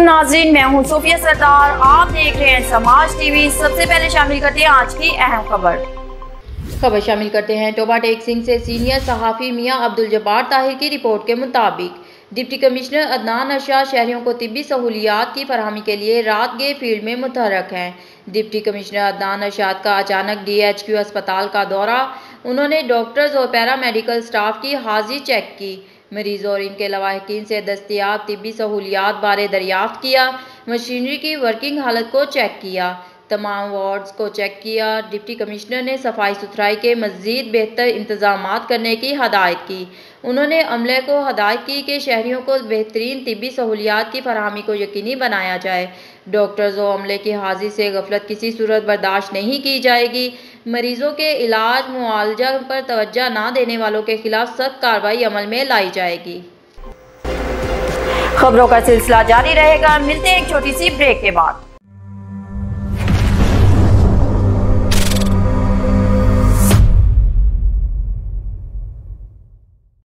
नाज़रीन, मैं हूँ सूफिया सरदार। आप देख रहे हैं समाज टीवी। सबसे पहले शामिल करते हैं आज की अहम खबर शामिल करते हैं। टोबा टेक सिंह से सीनियर सहाफ़ी मियां अब्दुल जब्बार ताहिर की रिपोर्ट के मुताबिक डिप्टी कमिश्नर अदनान अरशद शहरियों को तिब्बी सहूलियात की फरहमी के लिए रात गे फील्ड में मुतहरक हैं। डिप्टी कमिश्नर अदनान अरशद का अचानक DHQ अस्पताल का दौरा। उन्होंने डॉक्टर्स और पैरामेडिकल स्टाफ की हाजिरी चेक की, मरीज और इनके लवाहिकीन से दस्तियाब तिब्बी सहूलियात बारे दरियाफ्त किया, मशीनरी की वर्किंग हालत को चेक किया, तमाम वार्ड्स को चेक किया। डिप्टी कमिश्नर ने सफाई सुथराई के मज़ीद बेहतर इंतजामात करने की हदायत की। उन्होंने अमले को हदायत की कि शहरियों को बेहतरीन तिब्बी सहूलियात की फरहमी को यकीनी बनाया जाए। डॉक्टर्स और अमले की हाजिरी से गफलत किसी सूरत बर्दाश्त नहीं की जाएगी। मरीजों के इलाज मुआवजा पर तवज्जो न देने वालों के खिलाफ सख्त कार्रवाई अमल में लाई जाएगी। खबरों का सिलसिला जारी रहेगा। मिलते हैं एक छोटी सी ब्रेक के बाद।